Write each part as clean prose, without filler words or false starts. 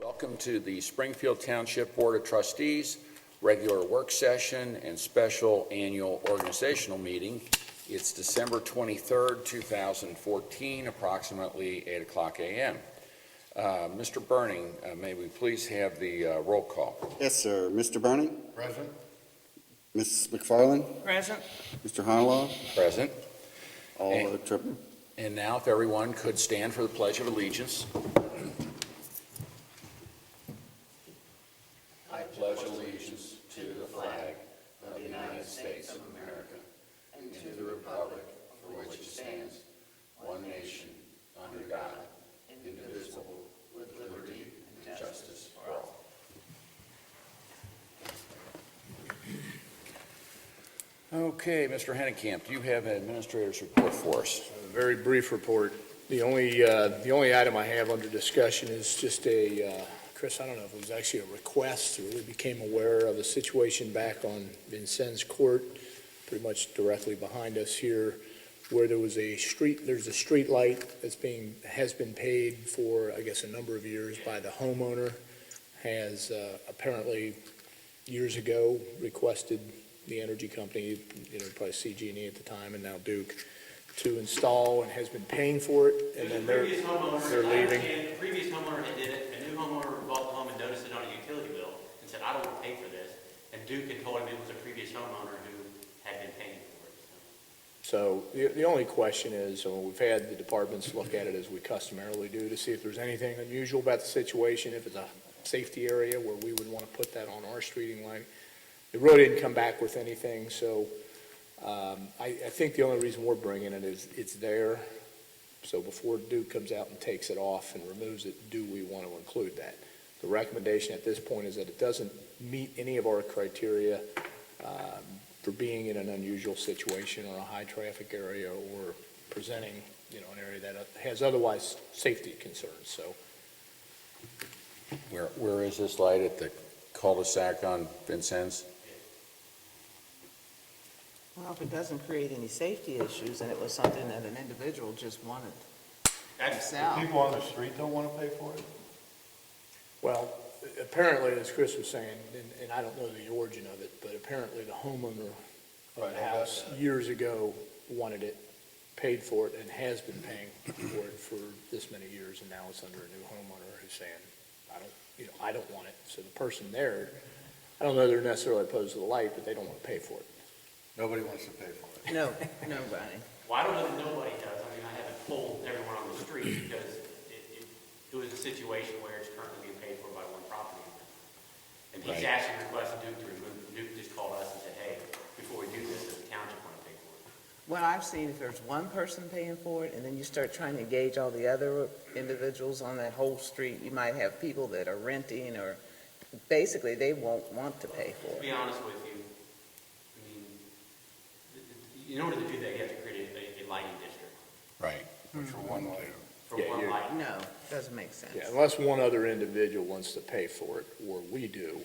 Welcome to the Springfield Township Board of Trustees regular work session and special annual organizational meeting. It's December 23rd, 2014, approximately 8 o'clock a.m. Mr. Burning, may we please have the roll call? Yes, sir. Mr. Burning? Present. Ms. McFarland? Present. Mr. Honolaw? Present. All tripping. And now if everyone could stand for the Pledge of Allegiance. I pledge allegiance to the flag of the United States of America and to the republic for which it stands, one nation, under God, indivisible, with liberty and justice for all. Okay, Mr. Hennekamp, do you have an administrator's report for us? A very brief report. The only item I have under discussion is just Chris, I don't know if it was actually a request or we became aware of a situation back on Vincennes Court, pretty much directly behind us here, where there's a street light has been paid for, I guess, a number of years by the homeowner, has apparently years ago requested the energy company, probably CG&E at the time and now Duke, to install and has been paying for it, and then they're leaving. The previous homeowner that did it, a new homeowner bought the home and noticed it on a utility bill and said, I don't want to pay for this. And Duke had told him it was a previous homeowner who had been paying for it. So the only question is, we've had the departments look at it as we customarily do to see if there's anything unusual about the situation, if it's a safety area where we would want to put that on our streeting light. It really didn't come back with anything, so I think the only reason we're bringing it is it's there. So before Duke comes out and takes it off and removes it, do we want to include that? The recommendation at this point is that it doesn't meet any of our criteria for being in an unusual situation or a high traffic area or presenting, an area that has otherwise safety concerns. So Where is this light? At the cul-de-sac on Vincennes? Well, if it doesn't create any safety issues and it was something that an individual just wanted to sell. people on the street don't want to pay for it? Well, apparently, as Chris was saying, and I don't know the origin of it, but apparently the homeowner of the house years ago wanted it, paid for it, and has been paying for it for this many years, and now it's under a new homeowner who's saying, I don't want it. So the person there, I don't know they're necessarily opposed to the light, but they don't want to pay for it. Nobody wants to pay for it. No, nobody. Well, I don't know that nobody does. I mean, I haven't polled everyone on the street because it was a situation where it's currently being paid for by one property owner. And he's Right. actually requested Duke to remove it. Duke just called us and said, hey, before we do this, does the township want to pay for it? What I've seen, if there's one person paying for it and then you start trying to engage all the other individuals on that whole street, you might have people that are renting or basically they won't want to pay for To it. be honest with you, I mean, in order to do that, you have to create a lighting district Right. For one light. for Yeah, one you're- light. No, doesn't make sense. Yeah, unless one other individual wants to pay for it, or we do,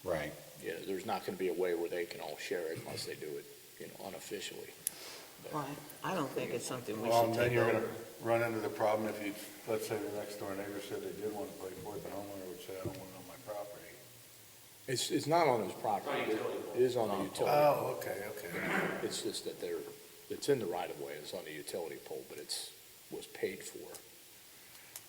Right. there's not going to be a way where they can all share it unless they do it, unofficially. Well, I don't think it's something we Well, should and then take you're gonna over. run into the problem if you, let's say the next door neighbor said they did want to pay for it, the homeowner would say, I don't want it on my property. It's not on his property. It's on utility pole. It is on the utility. Oh, okay. It's just that it's in the right of way. It's on the utility pole, but was paid for.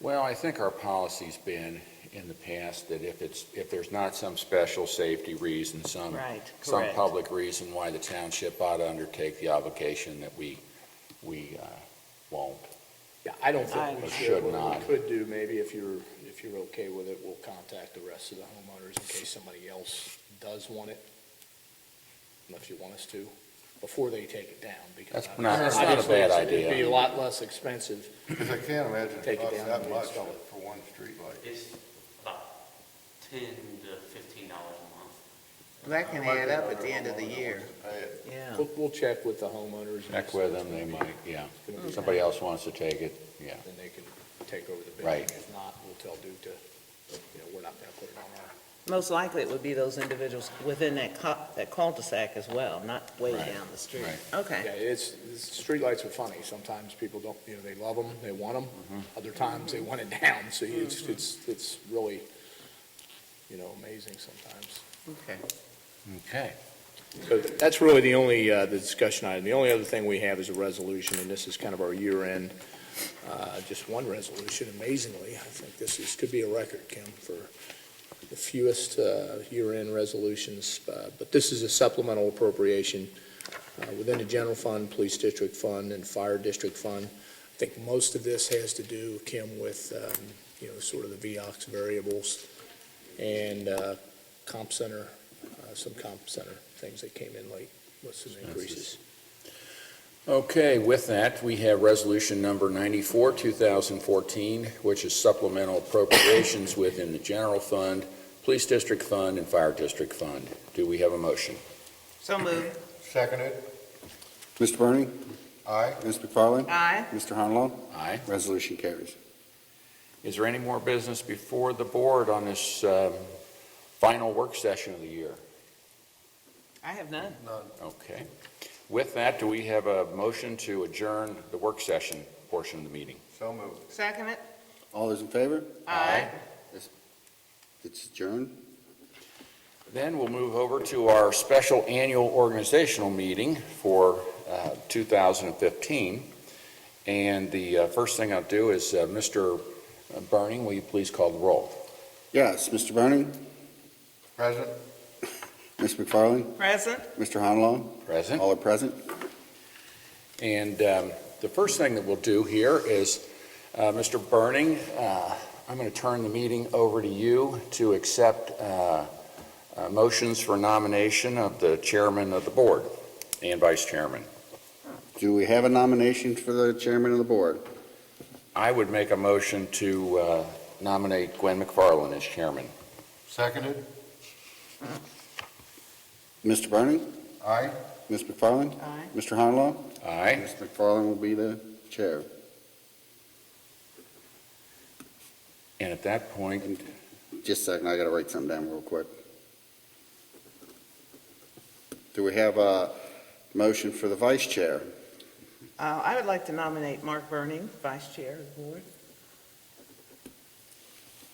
Well, I think our policy's been in the past that if there's not some special safety reason, some Correct. public reason why the township ought to undertake the obligation, that we won't. Yeah, I don't think we Or should. should What not. we could do, maybe if you're okay with it, we'll contact the rest of the homeowners in case somebody else does want it. If you want us to, before they take it down, because That's not a obviously bad it'd idea. be a lot less expensive. Because I can't imagine Take it it costs down that and much install it. for one street light. It's about $10 to $15 a month. That can add up at the end of the year. Yeah. We'll check with the homeowners. and Check with them, they might, It's gonna be- somebody else wants to take it, yeah. Then they can take over the bidding. Right. If not, we'll tell Duke to, we're not going to put it on our Most likely it would be those individuals within that cul-de-sac as well, not way Right, down the street. right. Yeah, Okay. streetlights are funny. Sometimes people don't, they love them, they want them. Other times they want it down, so it's really, amazing sometimes. Okay. Okay. So that's really the only, the discussion item. The only other thing we have is a resolution, and this is kind of our year-end, just one resolution, amazingly. I think could be a record, Kim, for the fewest year-end resolutions. But this is a supplemental appropriation within the general fund, police district fund, and fire district fund. I think most of this has to do, Kim, with, sort of the VOX variables and comp center, some comp center things that came in late with some increases. Okay, with that, we have resolution number 94, 2014, which is supplemental appropriations within the general fund, police district fund, and fire district fund. Do we have a motion? So moved. Seconded. Mr. Bernie? Aye. Ms. McFarland? Aye. Mr. Honolo? Aye. Resolution carries. Is there any more business before the board on this final work session of the year? I have none. Okay. With that, do we have a motion to adjourn the work session portion of the meeting? So moved. Second it? All those in favor? Aye. It's adjourned. Then we'll move over to our special annual organizational meeting for 2015. And the first thing I'll do is, Mr. Burning, will you please call the roll? Yes, Mr. Bernie? Present. Ms. McFarland? Present? Mr. Honolo? Present. All are present. And the first thing that we'll do here is, Mr. Burning, I'm going to turn the meeting over to you to accept motions for nomination of the chairman of the board and vice chairman. Do we have a nomination for the chairman of the board? I would make a motion to nominate Gwen McFarland as chairman. Seconded. Mr. Bernie? Aye. Ms. McFarland? Aye. Mr. Honolo? Aye. Ms. McFarland will be the chair. And at that point, Just a second, I got to write something down real quick. Do we have a motion for the vice chair? I would like to nominate Mark Burning, vice chair of the board.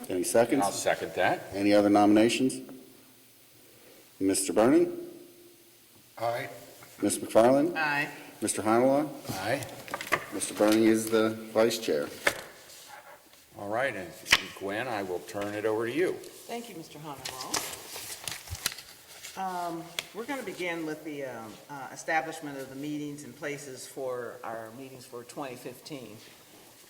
Any seconds? I'll second that. Any other nominations? Mr. Bernie? Aye. Ms. McFarland? Aye. Mr. Honolo? Aye. Mr. Bernie is the vice chair. All right, and Gwen, I will turn it over to you. Thank you, Mr. Honorable. We're going to begin with the establishment of the meetings and places for our meetings for 2015.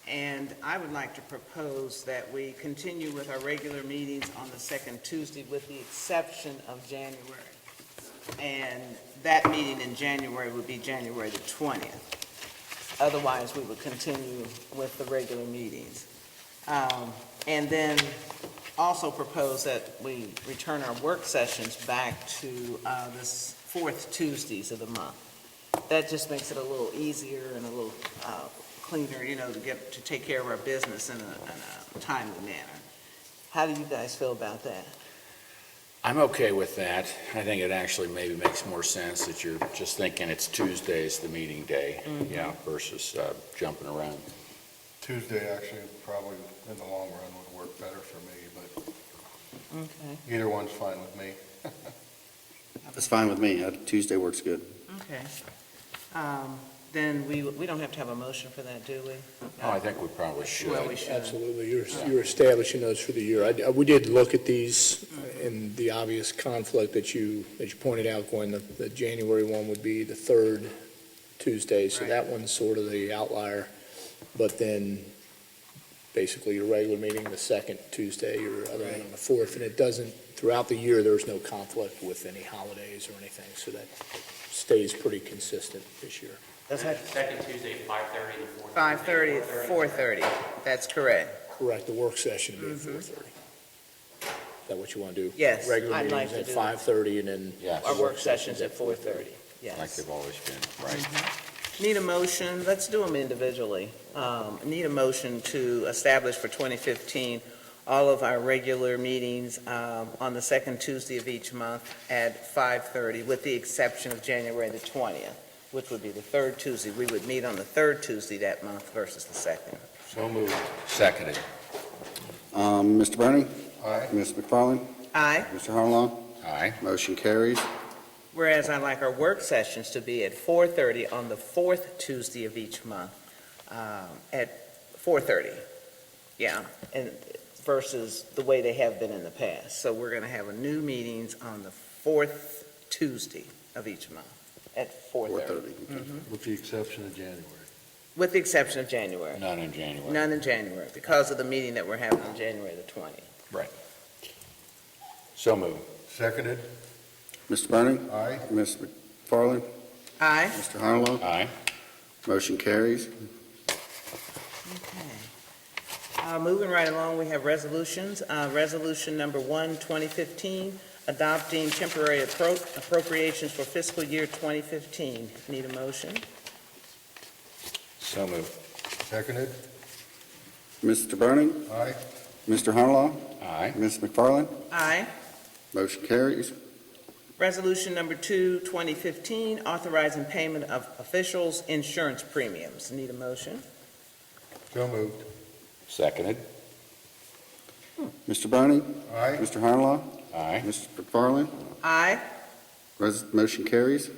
And I would like to propose that we continue with our regular meetings on the second Tuesday with the exception of January. And that meeting in January would be January the 20th. Otherwise, we would continue with the regular meetings. And then also propose that we return our work sessions back to this fourth Tuesdays of the month. That just makes it a little easier and a little cleaner, to take care of our business in a timely manner. How do you guys feel about that? I'm okay with that. I think it actually maybe makes more sense that you're just thinking it's Tuesday's the meeting day, versus jumping around. Tuesday actually probably in the long run would work better for me, but Okay. either one's fine with me. That's fine with me. Tuesday works good. Okay. Then we don't have to have a motion for that, do we? Oh, I think we probably should. Well, we should. Absolutely, you're establishing those for the year. We did look at these and the obvious conflict that you pointed out, Gwen, the January one would be the third Tuesday, so Right. that one's sort of the outlier. But then, basically, your regular meeting, the second Tuesday, your other one on the fourth, and it doesn't, throughout the year, there's no conflict with any holidays or anything, so that stays pretty consistent this year. That's right. Second Tuesday, 5:30, the fourth. 5:30 to 4:30. That's correct. Correct, the work session would be at 4:30. Is that what you want to do? Yes, Regular I'd like meetings to at do it. 5:30 and then. Yes. Our work sessions at 4:30. Like Yes. they've always been, right? Need a motion, let's do them individually. Need a motion to establish for 2015 all of our regular meetings on the second Tuesday of each month at 5:30, with the exception of January the 20th, which would be the third Tuesday. We would meet on the third Tuesday that month versus the second. So moved. Seconded. Mr. Bernie? Aye. Ms. McFarland? Aye. Mr. Honalaw? Aye. Motion carries. Whereas I'd like our work sessions to be at 4:30 on the fourth Tuesday of each month, at 4:30. Yeah, and versus the way they have been in the past. So we're going to have a new meetings on the fourth Tuesday of each month at 4:30. 4:30. With the exception of January. With the exception of January. None in January. None in January, because of the meeting that we're having on January the 20th. So moved. Seconded. Mr. Bernie? Aye. Ms. McFarland? Aye. Mr. Honalaw? Aye. Motion carries. Okay. Moving right along, we have resolutions. Resolution number 1, 2015, adopting temporary appropriations for fiscal year 2015. Need a motion? So moved. Seconded. Mr. Bernie? Aye. Mr. Honalaw? Aye. Ms. McFarland? Aye. Motion carries. Resolution number 2, 2015, authorizing payment of officials' insurance premiums. Need a motion? So moved. Seconded. Mr. Bernie? Aye. Mr. Honalaw? Aye. Ms. McFarland? Aye. Motion carries.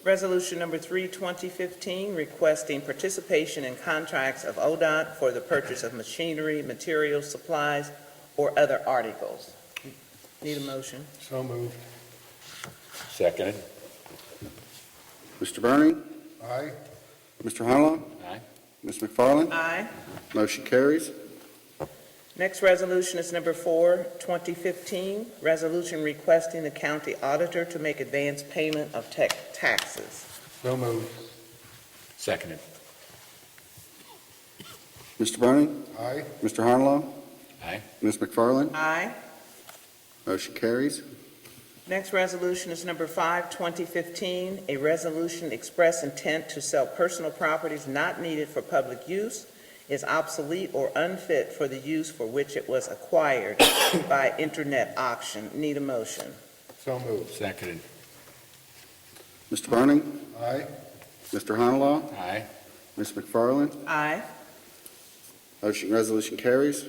Resolution number 3, 2015, requesting participation in contracts of ODOT for the purchase of machinery, materials, supplies, or other articles. Need a motion? So moved. Seconded. Mr. Bernie? Aye. Mr. Honalaw? Aye. Ms. McFarland? Aye. Motion carries. Next resolution is number 4, 2015, resolution requesting the county auditor to make advance payment of taxes. So moved. Seconded. Mr. Bernie? Aye. Mr. Honalaw? Aye. Ms. McFarland? Aye. Motion carries. Next resolution is number 5, 2015, a resolution express intent to sell personal properties not needed for public use, is obsolete or unfit for the use for which it was acquired by internet auction. Need a motion? So moved. Seconded. Mr. Bernie? Aye. Mr. Honalaw? Aye. Ms. McFarland? Aye. Resolution carries.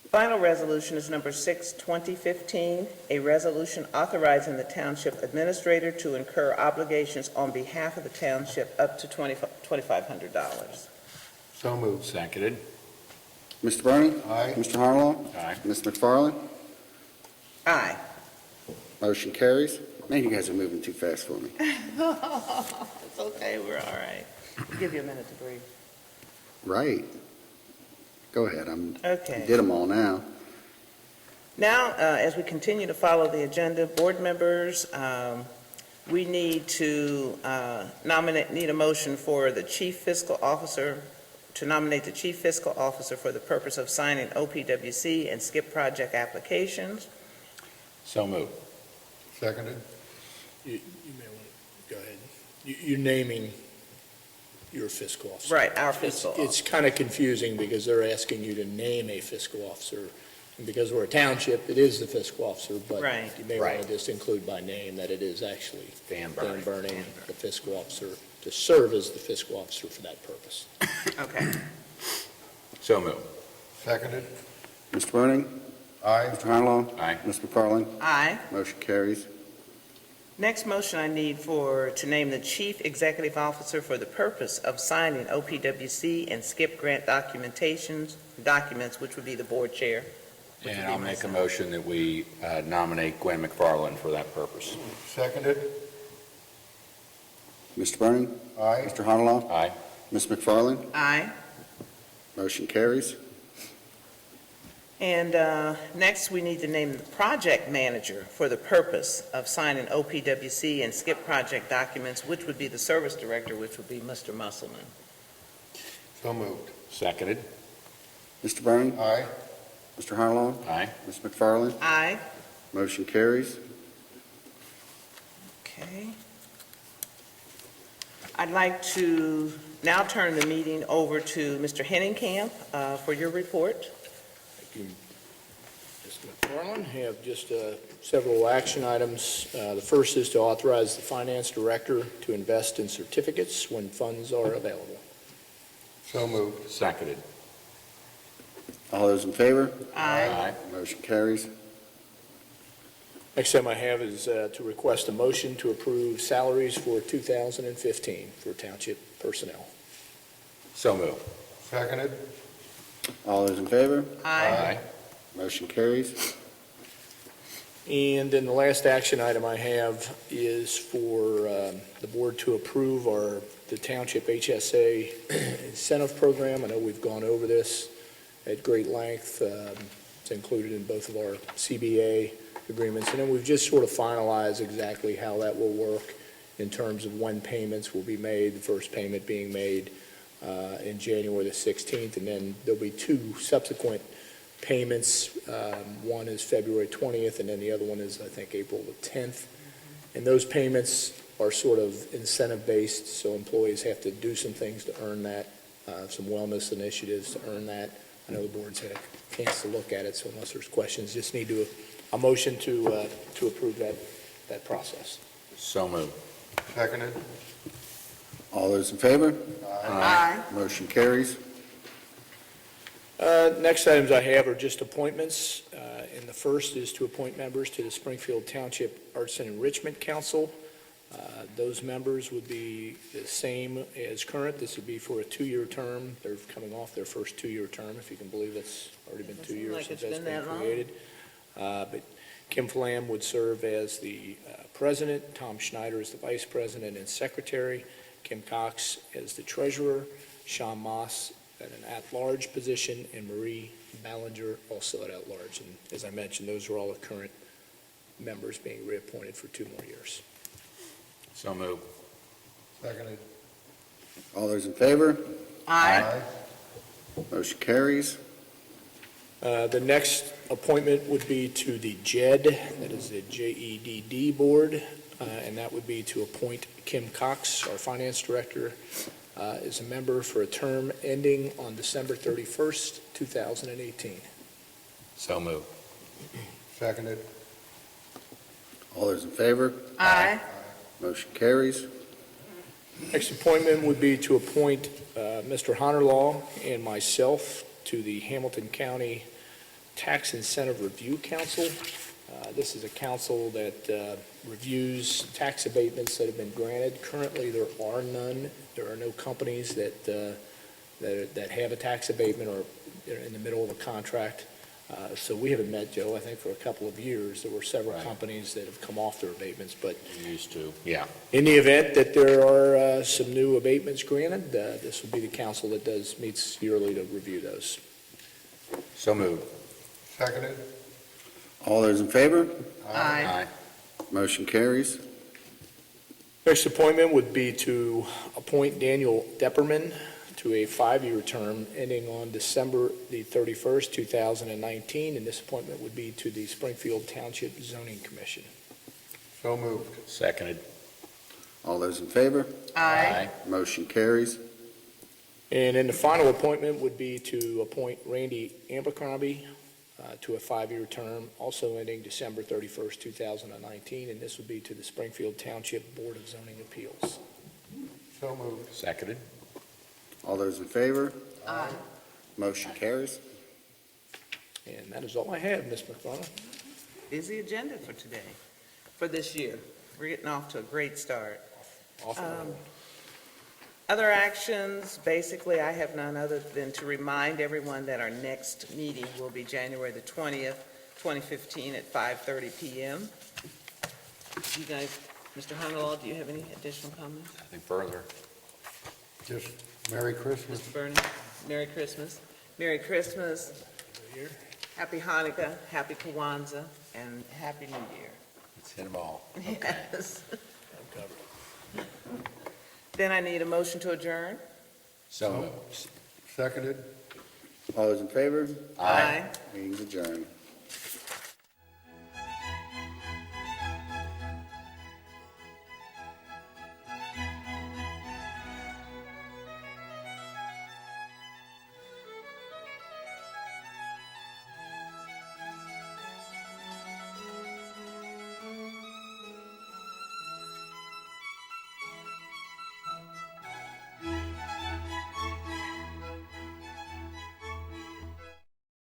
Final resolution is number 6, 2015, a resolution authorizing the township administrator to incur obligations on behalf of the township up to $2,500. So moved. Seconded. Mr. Bernie? Aye. Mr. Honalaw? Aye. Ms. McFarland? Aye. Motion carries. Man, you guys are moving too fast for me. It's okay, we're all right. I'll give you a minute to breathe. Right. Go ahead. Okay. Did them all now. Now, as we continue to follow the agenda, board members, we need to need a motion for the chief fiscal officer, to nominate the chief fiscal officer for the purpose of signing OPWC and SCIP project applications. So moved. Seconded. You may want to go ahead. You're naming your fiscal officer. Right, our fiscal officer. It's kind of confusing because they're asking you to name a fiscal officer. And because we're a township, it is the fiscal officer, but Right. you may want Right. to just include by name that it is actually Dan Dan Burning. Burning, the fiscal officer, to serve as the fiscal officer for that purpose. Okay. So moved. Seconded. Mr. Bernie? Aye. Mr. Honalaw? Aye. Ms. McFarland? Aye. Motion carries. Next motion I need to name the chief executive officer for the purpose of signing OPWC and SCIP grant documents, which would be the board chair. which would And be I'll make a myself. motion that we nominate Gwen McFarland for that purpose. Seconded. Mr. Bernie? Aye. Mr. Honalaw? Aye. Ms. McFarland? Aye. Motion carries. And next, we need to name the project manager for the purpose of signing OPWC and SCIP project documents, which would be the service director, which would be Mr. Musselman. So moved. Seconded. Mr. Bernie? Aye. Mr. Honalaw? Aye. Ms. McFarland? Aye. Motion carries. Okay. I'd like to now turn the meeting over to Mr. Henningkamp for your report. you, Mr. McFarland. Have just several action items. The first is to authorize the finance director to invest in certificates when funds are available. So moved. Seconded. All those in favor? Aye. Motion carries. Next item I have is to request a motion to approve salaries for 2015 for township personnel. So moved. Seconded. All those in favor? Aye. Motion carries. And then the last action item I have is for the board to approve the Township HSA incentive program. I know we've gone over this at great length. It's included in both of our CBA agreements. And then we've just sort of finalized exactly how that will work in terms of when payments will be made, the first payment being made in January the 16th, and then there'll be two subsequent payments. One is February 20th, and then the other one is, I think, April the 10th. And those payments are sort of incentive-based, so employees have to do some things to earn that, some wellness initiatives to earn that. I know the board's had a chance to look at it, so unless there's questions, just need a motion to approve that process. So moved. Seconded. All those in favor? Aye. Motion carries. Next items I have are just appointments, and the first is to appoint members to the Springfield Township Arts and Enrichment Council. Those members would be the same as current. This would be for a 2-year term. They're coming off their first 2-year term, if you can believe it's already been 2 years like since it's that's been been that long. created. But Kim Flam would serve as the president, Tom Schneider as the vice president and secretary, Kim Cox as the treasurer, Sean Moss at an at-large position, and Marie Ballinger also at at-large. And as I mentioned, those are all the current members being reappointed for 2 more years. So moved. Seconded. All those in favor? Aye. Motion carries. The next appointment would be to the JED, that is the JEDD Board, and that would be to appoint Kim Cox, our finance director, as a member for a term ending on December 31st, 2018. So moved. Seconded. All those in favor? Aye. Motion carries. Next appointment would be to appoint Mr. Honorlaw and myself to the Hamilton County Tax Incentive Review Council. This is a council that reviews tax abatements that have been granted. Currently, there are none. There are no companies that have a tax abatement or they're in the middle of a contract. So we haven't met, Joe, I think, for a couple of years. There were several Right. companies that have come off their abatements, but Used to. Yeah. in the event that there are some new abatements granted, this would be the council that meets yearly to review those. So moved. Seconded. All those in favor? Aye. Motion carries. Next appointment would be to appoint Daniel Depperman to a 5-year term ending on December the 31st, 2019, and this appointment would be to the Springfield Township Zoning Commission. So moved. Seconded. All those in favor? Aye. Motion carries. And then the final appointment would be to appoint Randy Abercrombie to a 5-year term, also ending December 31st, 2019, and this would be to the Springfield Township Board of Zoning Appeals. So moved. Seconded. All those in favor? Aye. Motion carries. And that is all I have, Ms. McFarland. Busy agenda for today, for this year. We're getting off to a great start. Awesome. Other actions, basically, I have none other than to remind everyone that our next meeting will be January the 20th, 2015 at 5:30 PM. You guys, Mr. Honorlaw, do you have any additional comments? Nothing further. Just Merry Christmas. Mr. Burney, Merry Christmas. Merry Christmas, Happy Hanukkah, Happy Kwanzaa, and Happy New Year. Let's hit them all. Yes. Then I need a motion to adjourn. So moved. Seconded. All those in favor? Aye. Meeting's adjourned.